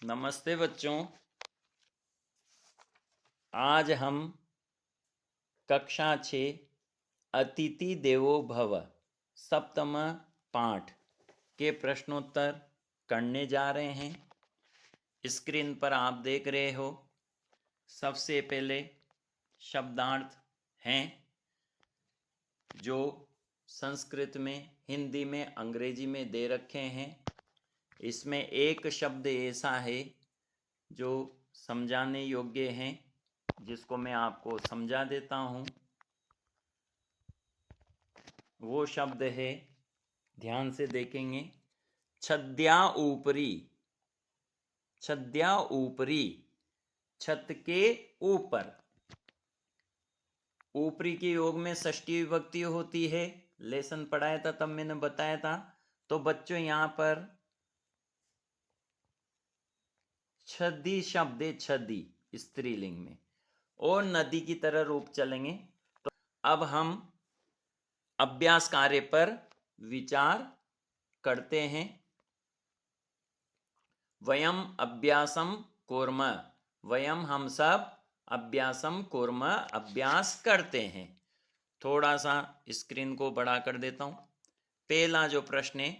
नमस्ते बच्चों। आज हम कक्षा 6 अतिथि देवो भव सप्तम पाठ के प्रश्नोत्तर करने जा रहे हैं। स्क्रीन पर आप देख रहे हो। सबसे पहले शब्दार्थ हैं जो संस्कृत में, हिंदी में, अंग्रेजी में दे रखे हैं। इसमें एक शब्द ऐसा है जो समझाने योग्य है, जिसको मैं आपको समझा देता हूँ। वो शब्द है, ध्यान से देखेंगे, छद्या ऊपरी। छद्या ऊपरी, छत के ऊपर। ऊपरी के योग में षष्ठी विभक्ति होती है। लेसन पढ़ाया था तब मैंने बताया था। तो बच्चों यहाँ पर छदी शब्द है, छदी स्त्रीलिंग में, और नदी की तरह रूप चलेंगे। तो अब हम अभ्यास कार्य पर विचार करते हैं। वयम अभ्यासम कुर्म। वयम हम सब अभ्यासम कुर्म अभ्यास करते हैं। थोड़ा सा स्क्रीन को बड़ा कर देता हूं। पहला जो प्रश्न है,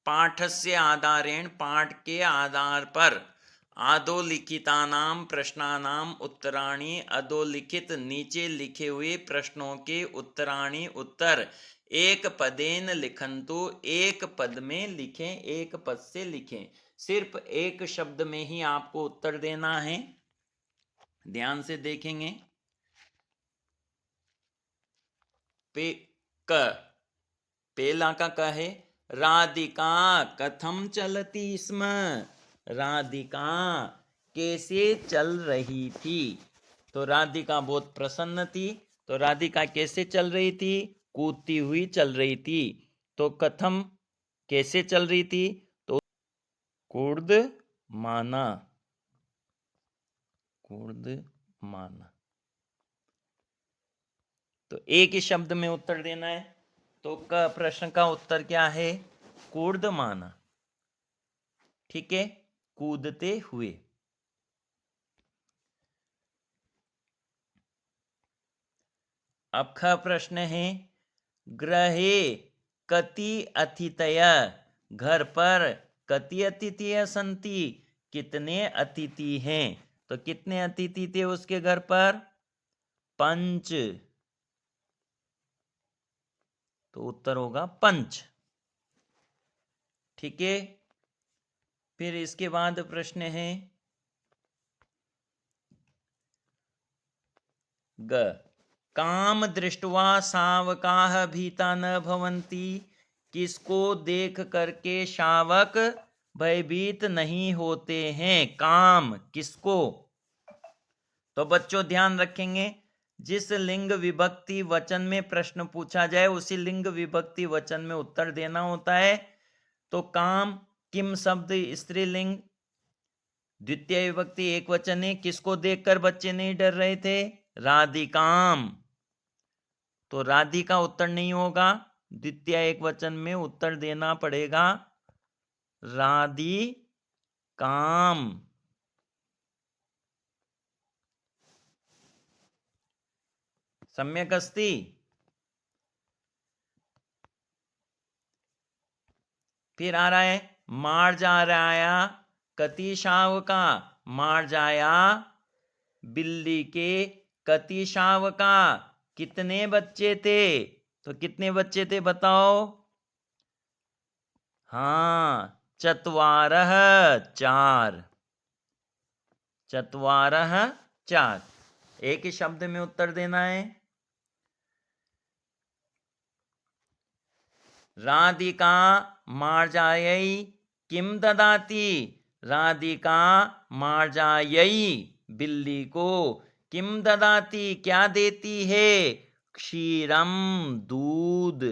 पाठस्य आधारेण, पाठ के आधार पर अधोलिखितानाम प्रश्नानाम उत्तराणि, अधोलिखित नीचे लिखे हुए प्रश्नों के उत्तराणि उत्तर एक पदेन लिखन्तु, एक पद में लिखें, एक पद से लिखें। सिर्फ एक शब्द में ही आपको उत्तर देना है। ध्यान से देखेंगे। पहला का है, राधिका कथम चलती स्म। राधिका कैसे चल रही थी। तो राधिका बहुत प्रसन्न थी। तो राधिका कैसे चल रही थी? कूदती हुई चल रही थी। तो कथम कैसे चल रही थी? तो कूर्द माना। कूर्द माना। तो एक ही शब्द में उत्तर देना है। तो प्रश्न का उत्तर क्या है? कूर्द माना। ठीक है, कूदते हुए। अब का प्रश्न है, गृहे कति अतिथय। घर पर कति अतिथि संति, कितने अतिथि हैं। तो कितने अतिथि थे उसके घर पर? 5। तो उत्तर होगा 5। ठीक है। फिर इसके बाद प्रश्न है, ग काम दृष्टवा शावकाः भीता न भवन्ति। किसको देख करके शावक भयभीत नहीं होते हैं? काम किसको? तो बच्चों ध्यान रखेंगे, जिस लिंग विभक्ति वचन में प्रश्न पूछा जाए उसी लिंग विभक्ति वचन में उत्तर देना होता है। तो काम किम शब्द स्त्रीलिंग, द्वितीय विभक्ति एक वचन है। किसको देखकर बच्चे नहीं डर रहे थे? राधिकाम। तो राधिका उत्तर नहीं होगा, द्वितीय एक वचन में उत्तर देना पड़ेगा राधिकाम। सम्यक अस्ति। फिर आ रहा है, मार्जाराया कति शावका। मार्जाया बिल्ली के कति शावका, कितने बच्चे थे। तो कितने बच्चे थे बताओ? हाँ, चत्वारः 4। चत्वारः 4। एक ही शब्द में उत्तर देना है। राधिका मार्जायै किम ददाति। राधिका मार्जायै बिल्ली को किम ददाति क्या देती है? क्षीरम दूध।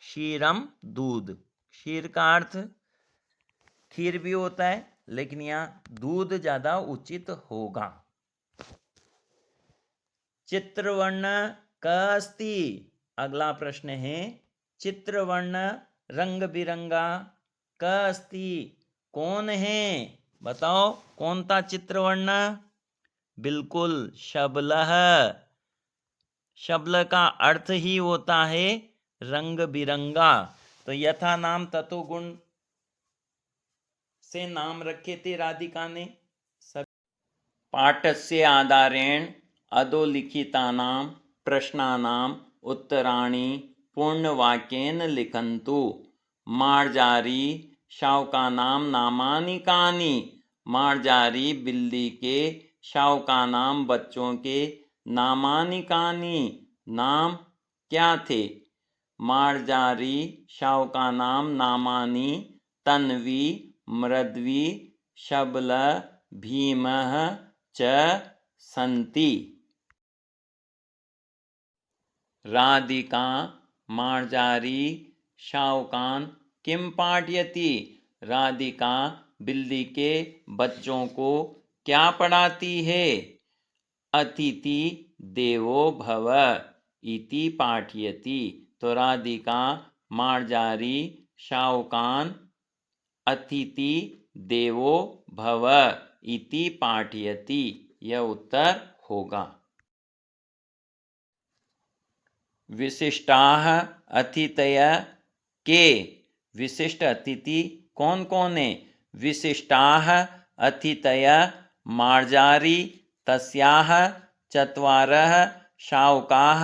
क्षीरम दूध। क्षीर का अर्थ खीर भी होता है, लेकिन यहां दूध ज्यादा उचित होगा। चित्रवर्ण क अस्ति। अगला प्रश्न है, चित्रवर्ण रंग बिरंगा क अस्ति। कौन है? बताओ कौन था चित्रवर्ण? बिल्कुल, शबलह। शबल का अर्थ ही होता है रंग बिरंगा। तो यथा नाम ततो गुण से नाम रखे थे राधिका ने। पाठस्य आधारेण अधोलिखितानां प्रश्नानाम् उत्तराणि पूर्णवाक्येन लिखन्तु। मार्जारी शावकानां नामानि कानि? मार्जारी बिल्ली के शावकानां बच्चों के नामानि कानि? नाम क्या थे? मार्जारी शावकानां नामानि तन्वी, मृद्वी, शबल, भीमः च सन्ति। राधिका मार्जारी शावकान् किं पाठयति? राधिका बिल्ली के बच्चों को क्या पढ़ाती है? अतिथि देवो भव इति पाठयति। तो राधिका मार्जारी शावकान् अतिथि देवो भव इति पाठयति। यह उत्तर होगा। विशिष्टाः अतिथयः के? विशिष्ट अतिथि कौन कौन है? विशिष्टाः अतिथयः मार्जारी तस्याः चत्वारः शावकाः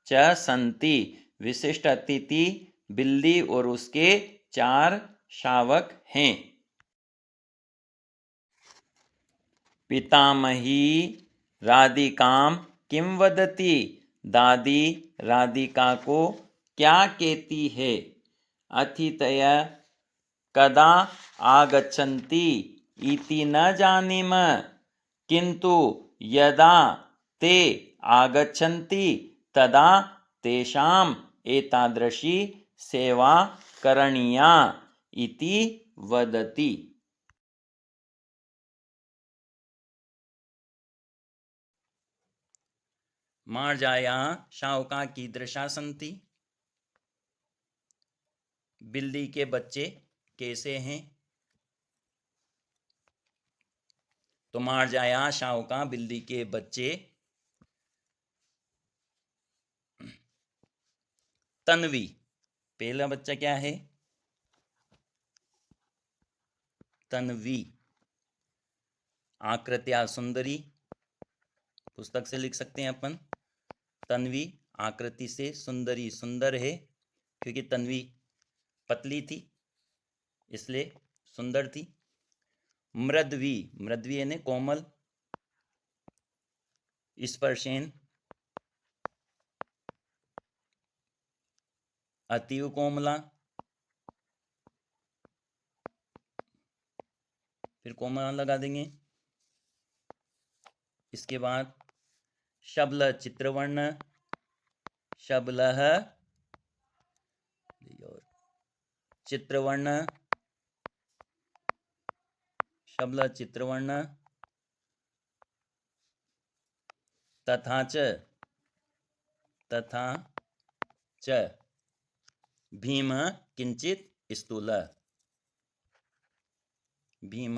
च सन्ति। विशिष्ट अतिथि बिल्ली और उसके 4 शावक हैं। पितामही राधिकां किं वदति? दादी राधिका को क्या कहती है? अतिथयः कदा आगच्छन्ति इति न जानीम, किन्तु यदा ते आगच्छन्ति तदा तेषाम् एतादृशी सेवा करणीया इति वदति। मार्जायाः शावका कीदृशा सन्ति? बिल्ली के बच्चे कैसे हैं? तो मार्जायाः शावका बिल्ली के बच्चे तन्वी, पहला बच्चा क्या है? तन्वी। आकृत्या सुंदरी, पुस्तक से लिख सकते हैं अपन। तन्वी आकृति से सुंदरी, सुंदर है क्योंकि तन्वी पतली थी इसलिए सुंदर थी। मृद्वी, मृद्वी यानी कोमल। स्पर्शेन, अतीव कोमला, फिर कोमला लगा देंगे। इसके बाद शबल चित्रवर्ण, शबलः चित्रवर्ण, शबल चित्रवर्ण, तथा च भीम किंचित स्थूल, भीम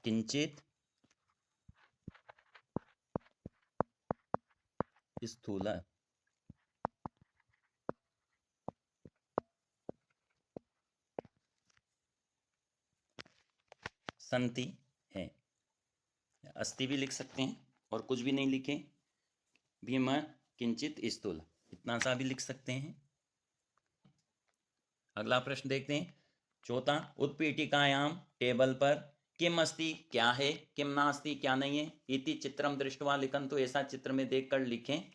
किंचित स्थूल। संति है, अस्ति भी लिख सकते हैं और कुछ भी नहीं लिखे। भीम किंचित स्थूल, इतना सा भी लिख सकते हैं। अगला प्रश्न देखते हैं। चौथा, उत्पीठिकायां टेबल पर किम अस्ति क्या है, किम नास्ति क्या नहीं है, इति चित्रम दृष्ट्वा लिखन्तु, ऐसा चित्र में देखकर लिखें।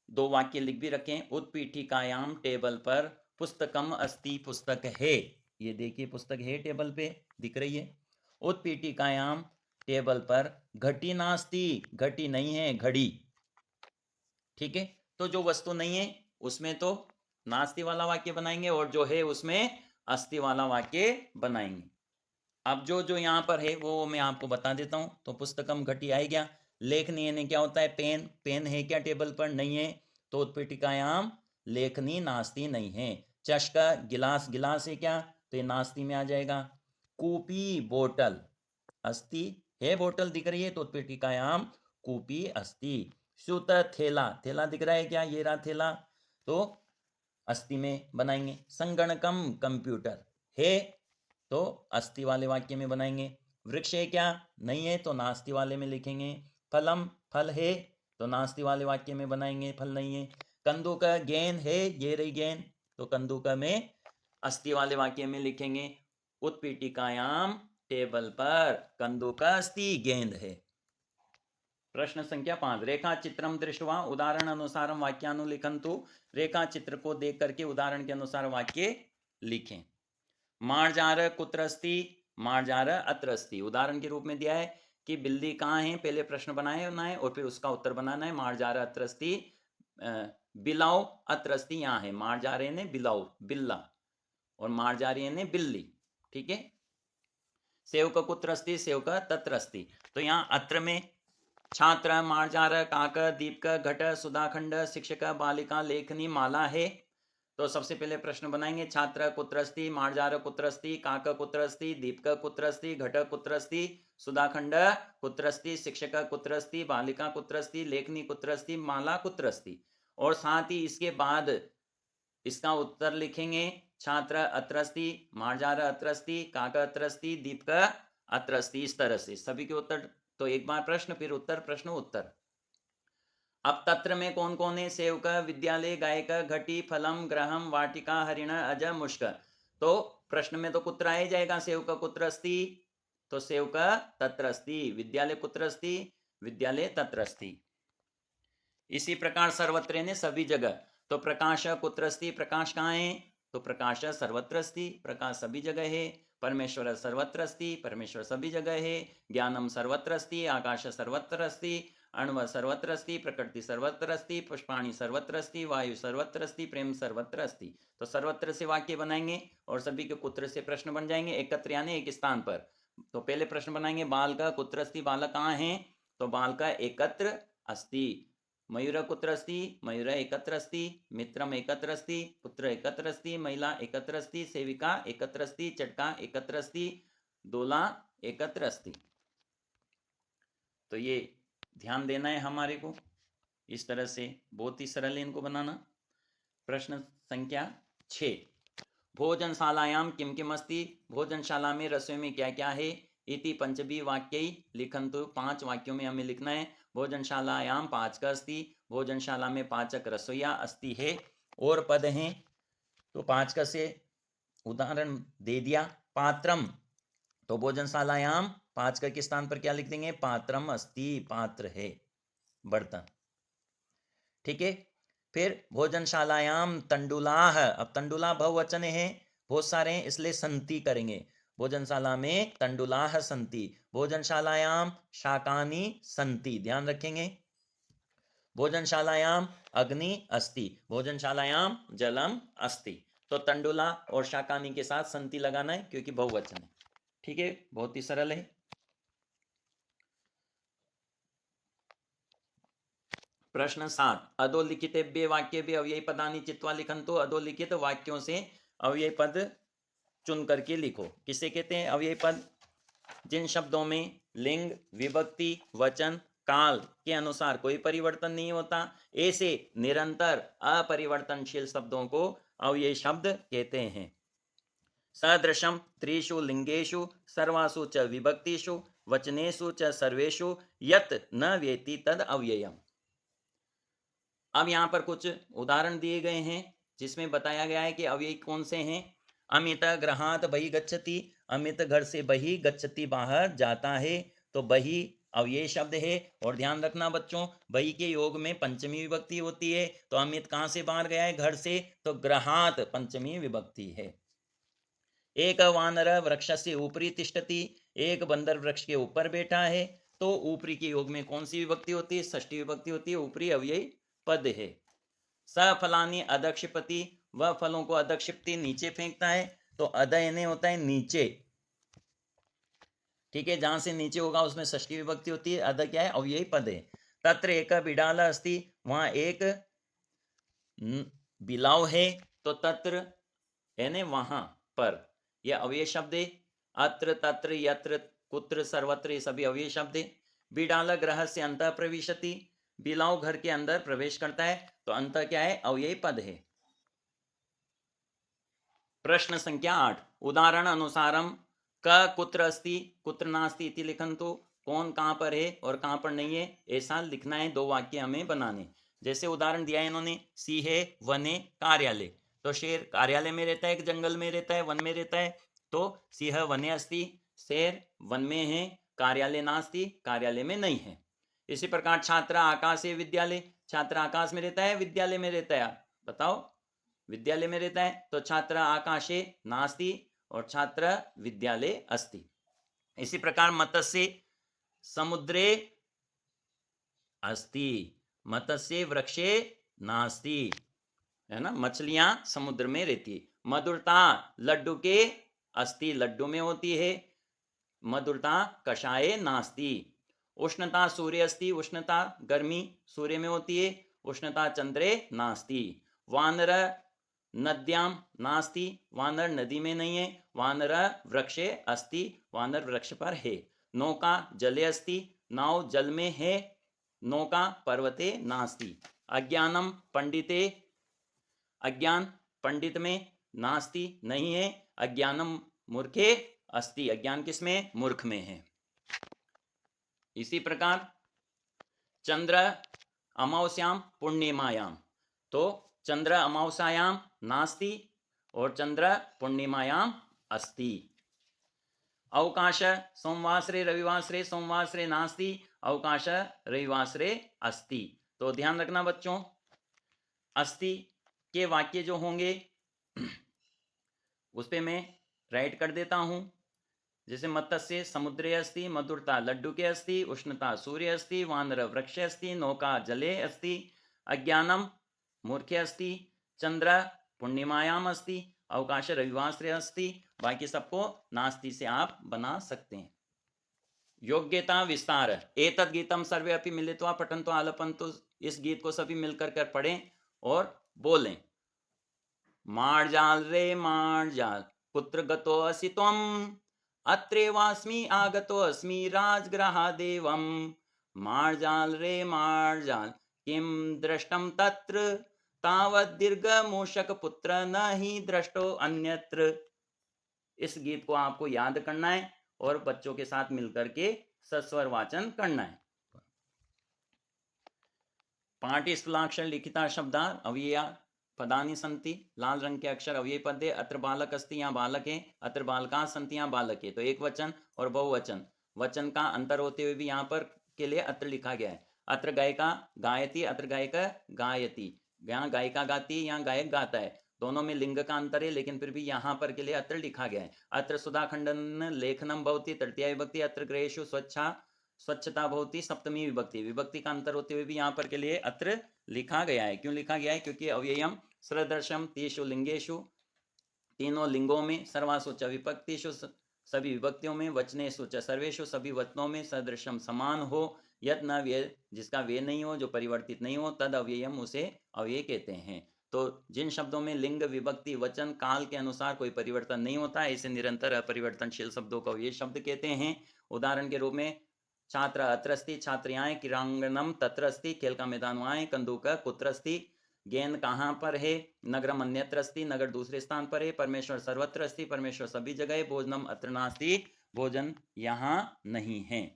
2 वाक्य लिख भी रखें। उत्पीठिकायां टेबल पर पुस्तकम अस्ति, पुस्तक है। ये देखिए पुस्तक है, टेबल पे दिख रही है। उत्पीठिकायां टेबल पर घटी नास्ति, घटी नहीं है, घड़ी। ठीक है, तो जो वस्तु नहीं है उसमें तो नास्ति वाला वाक्य बनाएंगे और जो है उसमें अस्ति वाला वाक्य बनाएंगे। अब जो यहाँ पर है वो मैं आपको बता देता हूं। तो पुस्तकम घटी आई गया। लेखनी यानी क्या होता है? पेन, पेन है क्या टेबल पर? नहीं है, तो उत्पीठिकायाम लेखनी नास्ति नहीं है। चषक गिलास, गिलास है क्या, तो ये नास्ति में आ जाएगा। कूपी बोतल, अस्ति है, बोतल दिख रही है तो उत्पीठिकायाम कूपी अस्ति। सुत थैला, थैला दिख रहा है क्या, ये रहा थैला, तो अस्ति में बनाएंगे। संगणकम कंप्यूटर है तो अस्ति वाले वाक्य में बनाएंगे। वृक्ष है क्या, नहीं है तो नास्ति वाले में लिखेंगे। फलम, फल है तो नास्ति वाले वाक्य में बनाएंगे, फल नहीं है। कंदुक गेंद है, ये रही गेंद, तो कंदुक में अस्ति वाले वाक्य में लिखेंगे। उत्पीठिकायाम टेबल पर कंदुक अस्ति, गेंद है। प्रश्न संख्या 5, रेखा चित्रम दृष्टवा उदाहरण अनुसार वाक्यानुलिखन्तु। रेखा चित्र को देख करके उदाहरण के अनुसार वाक्य लिखें। मार्जार कुत्र अस्ति, मार्जार अत्र अस्ति। उदाहरण के रूप में दिया है कि बिल्ली कहाँ है, पहले प्रश्न बनाना है और फिर उसका उत्तर बनाना है। मार्जार अत्र अस्ति, बिलाव अत्र अस्ति, यहाँ है। मार्जारे ने बिलाव, बिल्ला, और मार्जारी ने बिल्ली, ठीक है। सेवक कुत्र अस्ति, सेवक तत्र अस्ति। तो यहाँ अत्र में छात्र, मार्जार, काक, दीपक, घट, सुधाखंड, शिक्षक, बालिका, लेखनी, माला है। तो सबसे पहले प्रश्न बनाएंगे। छात्र कुत्र अस्ति, मार्जार कुत्र अस्ति, काक कुत्र अस्ति, दीपक कुत्र अस्ति, घट कुत्र अस्ति, सुधाखंड कुत्र अस्ति, शिक्षक कुत्र अस्ति, बालिका कुत्र अस्ति, लेखनी कुत्र अस्ति, माला कुत्र अस्ति। और साथ ही इसके बाद इसका उत्तर लिखेंगे। छात्र अत्र अस्ति, मार्जार अत्र अस्ति, काक अत्र अस्ति, दीपक अत्र अस्ति। इस तरह से सभी के उत्तर। तो एक बार प्रश्न, फिर उत्तर, प्रश्न उत्तर। अब तत्र में कौन कौन है, सेवक, विद्यालय, गायक, घटी, फलम, ग्रहम, वाटिका, हरिण, अज, मुष्क। तो प्रश्न में तो कुत्र आ जाएगा, सेवक कुत्र अस्ति, तो सेवक तत्र अस्ति। विद्यालय कुत्र अस्ति, विद्यालय तत्र अस्ति। इसी प्रकार सर्वत्र ने सभी जगह। तो प्रकाश कुत्र अस्ति, प्रकाश कहाँ है, तो प्रकाश सर्वत्र अस्ति, प्रकाश सभी जगह है। परमेश्वर सर्वत्र अस्ति, परमेश्वर सभी जगह है। ज्ञानम सर्वत्र अस्ति, आकाश सर्वत्र अस्ति, अण्व सर्वत्र अस्ति, प्रकृति सर्वत्र अस्ति, पुष्पाणि सर्वत्र अस्ति, वायु सर्वत्र अस्ति, प्रेम सर्वत्र अस्ति। तो सर्वत्र से वाक्य बनाएंगे और सभी के कुत्र से प्रश्न बन जाएंगे, एकत्र यानी एक स्थान पर। तो पहले प्रश्न बनाएंगे, बाल का कुत्र अस्ति, बालक कहाँ है, तो बाल का एकत्र अस्ति। मयूर कुत्र अस्ति, मयूर एकत्र अस्ति, मित्रम एकत्र अस्ति, पुत्र एकत्र अस्ति, महिला एकत्र अस्ति, सेविका एकत्र अस्ति, चटका एकत्र अस्ति, दोला एकत्र अस्ति। तो ये ध्यान देना है हमारे को। इस तरह से बहुत ही सरल है इनको बनाना। प्रश्न संख्या 6, भोजनशालायाम किम किम अस्ति। भोजनशाला में रसोई में क्या क्या है। इति पंचभी वाक्यई लिखन्तु। 5 वाक्यों में हमें लिखना है। भोजनशालायाम पाचक अस्ति, भोजनशाला में पाचक रसोईया अस्ति है। और पद हैं तो पाचक से उदाहरण दे दिया। पात्रम, तो भोजनशालायाम पाचक के स्थान पर क्या लिख देंगे, पात्रम अस्ति, पात्र है, बर्तन, ठीक है। फिर भोजनशालायाम तंडुलाह, अब तंडुला बहुवचन है, बहुत सारे हैं इसलिए संति करेंगे। भोजनशाला में तंडुलाह संति। भोजनशालायाम शाकानि संति, ध्यान रखेंगे। भोजनशालायाम अग्नि अस्ति, भोजनशालायाम जलम अस्ति। तो तंडुला और शाकानि के साथ संति लगाना है क्योंकि बहुवचन है, ठीक है। बहुत ही सरल है। प्रश्न 7, अधोलिखितेभ्य वाक्येभ्य अव्ययी पदानि चित्वा लिखन्तु। अधोलिखित वाक्यों से अव्ययी पद चुन करके लिखो। किसे कहते हैं अव्ययी पद, जिन शब्दों में लिंग, विभक्ति, वचन, काल के अनुसार कोई परिवर्तन नहीं होता, ऐसे निरंतर अपरिवर्तनशील शब्दों को अव्ययी शब्द कहते हैं। सदृशम त्रिषु लिंगेषु सर्वासु च विभक्तिषु वचनेषु च सर्वेषु यत् न वेति तद अव्ययम। अब यहाँ पर कुछ उदाहरण दिए गए हैं जिसमें बताया गया है कि अव्ययी कौन से हैं। अमित गृहात बहि गच्छति, अमित घर से बहि, गच्छति बाहर जाता है, तो बहि अव्ययी शब्द है। और ध्यान रखना बच्चों, बहि के योग में पंचमी विभक्ति होती है। तो अमित कहाँ से बाहर गया है, घर से, तो गृहात पंचमी विभक्ति है। एक वानर वृक्ष से ऊपरी तिष्ठति, एक बंदर वृक्ष के ऊपर बैठा है, तो ऊपरी के योग में कौन सी विभक्ति होती है, षष्ठी विभक्ति होती है, ऊपरी अव्ययी पद है। सफलानि अधक्षिपति, वह फलों को अधक्षिप्ति नीचे फेंकता है, तो अधयने होता है नीचे, ठीक है। जहां से नीचे होगा उसमें षष्ठी विभक्ति होती है। अध क्या है, अव्ययी पद है। तत्र एक बिडाला अस्ति, वहां एक बिलाव है, तो तत्र यानी वहां पर, यह अव्यय शब्द है। अत्र तत्र यत्र कुत्र सर्वत्र ये सभी अव्यय शब्द है। बिडाल ग्रह से अंत प्रविशति, बिलाव घर के अंदर प्रवेश करता है, तो अंत क्या है? अव्ययी पद है। प्रश्न संख्या 8, उदाहरण अनुसारम क कुत्र अस्ति कुत्र नास्ति इति लिखन्तु, कौन कहां पर है और कहां पर नहीं है, ऐसा लिखना है। 2 वाक्य हमें बनाने। जैसे उदाहरण दिया है इन्होंने, सी है वने कार्यालय, तो शेर कार्यालय में रहता है कि जंगल में रहता है, वन में रहता है, तो सिंह वने अस्ति, शेर वन में है, कार्यालय नास्ति कार्यालय में नहीं है। इसी प्रकार छात्र आकाशे विद्यालय, छात्र आकाश में रहता है विद्यालय में रहता है, बताओ? विद्यालय में रहता है, तो छात्र आकाशे नास्ति और छात्र विद्यालय अस्ति। इसी प्रकार मत्स्य समुद्रे अस्ति, मत्स्य वृक्षे नास्ति, है ना, मछलियां समुद्र में रहती है। मधुरता लड्डू के अस्ति, लड्डू में होती है। मधुरता कषाये नास्ति। उष्णता सूर्य अस्ति, उष्णता गर्मी सूर्य में होती है। उष्णता चंद्रे नास्ति। वानर नद्याम नास्ति, वानर नदी में नहीं है। वानर वृक्षे अस्ति, वानर वृक्ष पर है। नौका जले अस्ति, नाव जल में है। नौका पर्वते नास्ति। अज्ञानम पंडिते, अज्ञान पंडित में नास्ति नहीं है। अज्ञानम मूर्खे अस्ति, अज्ञान किसमें? मूर्ख में है। इसी प्रकार चंद्र अमावस्याम पूर्णिमायाम, तो चंद्र अमावस्यायाम नास्ति और चंद्र पूर्णिमायाम अस्ति। अवकाश सोमवासरे रविवासरे, सोमवासरे नास्ति, अवकाश रविवासरे अस्ति। तो ध्यान रखना बच्चों, अस्ति के वाक्य जो होंगे उस पे मैं राइट कर देता हूं। जैसे मत्स्य समुद्रे अस्ति, मधुरता लड्डू के अस्ति, उष्णता सूर्य अस्ति, वानर वृक्ष अस्ति, नौका जले अस्ति, अज्ञानम मूर्खे अस्ति, चंद्र पूर्णिमायाम अस्ति, अवकाश रविवासरे अस्ति। बाकी सबको नास्ति से आप बना सकते हैं। योग्यता विस्तार, एतद् गीतम सर्वे अपि मिलित्वा पठन्तु आलपन्तु, इस गीत को सभी मिलकर कर पढ़ें और बोलें। मार्जाल रे मार्जाल कुत्र गतो असि त्वम्, अत्रेवास्मि आगतो अस्मि राजगृहादेवम्। मार्जाल रे मार्जाल किं दृष्टं तत्र, तावत् दीर्घमूषक पुत्र न ही दृष्टो अन्यत्र। इस गीत को आपको याद करना है और बच्चों के साथ मिलकर के सस्वर वाचन करना है। पाठ्यस्थलाक्षर लिखिता शब्दा अव्यया पदानि सन्ति, लाल रंग के अक्षर अव्यय पद है। अत्र बालक अस्ति, यहाँ बालक है। अत्र बालका सन्ति, यहाँ बालक है। तो एक वचन और बहुवचन, वचन का अंतर होते हुए भी यहाँ पर के लिए अत्र लिखा गया है। अत्र गायिका गायती, अत्र गायक गायती, यहाँ गायिका गाती है, यहाँ गायक गाता है। दोनों में लिंग का अंतर है, लेकिन फिर भी यहाँ पर के लिए अत्र लिखा गया है। अत्र सुधा खंडन लेखनम भवति, तृतीया विभक्ति। अत्र गृहेषु स्वच्छता भवति, सप्तमी विभक्ति। विभक्ति का अंतर होते हुए भी यहाँ पर के लिए अत्र लिखा गया है। क्यों लिखा गया है? क्योंकि अव्ययम सदृशम तेषु लिंगेषु, तीनों लिंगों में, सर्वासु च विभक्तिषु सभी विभक्तियों में, वचनेषु च सर्वेषु सभी वचनों में, सदृशम समान हो, यत् न व्यय जिसका व्यय नहीं हो, जो परिवर्तित नहीं हो, तद अव्ययम उसे अव्यय कहते हैं। तो जिन शब्दों में लिंग विभक्ति वचन काल के अनुसार कोई परिवर्तन नहीं होता, इसे निरंतर अपरिवर्तनशील शब्दों को अव्यय शब्द कहते हैं। उदाहरण के रूप में छात्र अत्र अस्ति, छात्राएं, क्रीड़ांगणम तत्र अस्ति, खेल का मैदान वहां है। कंदूक कुत्र अस्ति, गेंद कहाँ पर है। नगरम अन्यत्र अस्ति, नगर दूसरे स्थान पर है। परमेश्वर सर्वत्र अस्ति, परमेश्वर सभी जगह है। भोजनम अत्र नास्ति, भोजन यहाँ नहीं है।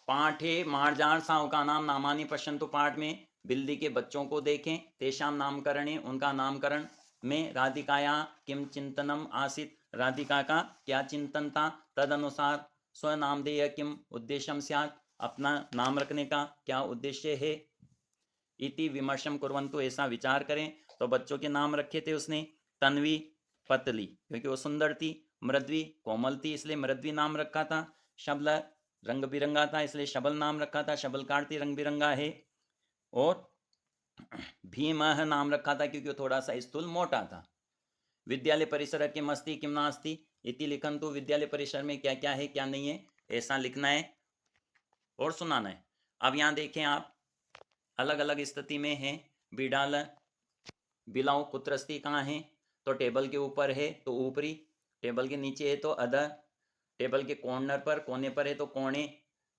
पाठे मार्जान सावका नाम नामानि पश्यन्तु, पाठ में बिल्ली के बच्चों को देखें। तेषाम नामकरणे, उनका नामकरण में। राधिकाया किम चिंतनम आसीत, राधिका का क्या चिंतन था। तद अनुसार स्वनामधेय किम उद्देश्यम स्यात्, अपना नाम रखने का क्या उद्देश्य है। इति विमर्शम कुर्वन्तु, ऐसा विचार करें। तो बच्चों के नाम रखे थे उसने, तन्वी पतली क्योंकि वो सुंदर थी, मृद्वी कोमल थी इसलिए मृद्वी नाम रखा था, शबल रंग बिरंगा था इसलिए शबल नाम रखा था, शबल कार्ती रंग बिरंगा है। और भीमः नाम रखा था क्योंकि वो थोड़ा सा स्थूल मोटा था। विद्यालय परिसर किम अस्ति किम नास्ति इति लिखन्तु, विद्यालय परिसर में क्या क्या है क्या नहीं है ऐसा लिखना है और सुनाना है। अब यहाँ देखें आप, अलग अलग स्थिति में है। बिडाल बिलाव कुत्रस्ती कहाँ है? तो टेबल के ऊपर है तो ऊपरी, टेबल के नीचे है तो अधर, टेबल के कॉर्नर पर कोने पर है तो कोणे,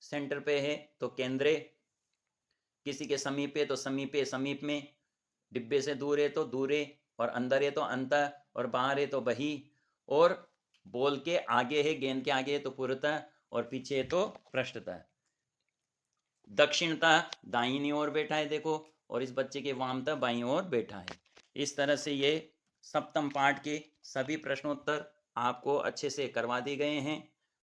सेंटर पे है तो केंद्रे, किसी के समीप है तो समीपे समीप में, डिब्बे से दूर है तो दूरे, और अंदर है तो अंतर, और बाहर है तो बही, और बॉल के आगे है, गेंद के आगे है तो पुरतः, और पीछे है तो पृष्ठतः। दक्षिणतः दाहिनी ओर बैठा है देखो, और इस बच्चे के वामतः बाईं ओर बैठा है। इस तरह से ये सप्तम पाठ के सभी प्रश्नोत्तर आपको अच्छे से करवा दिए गए हैं।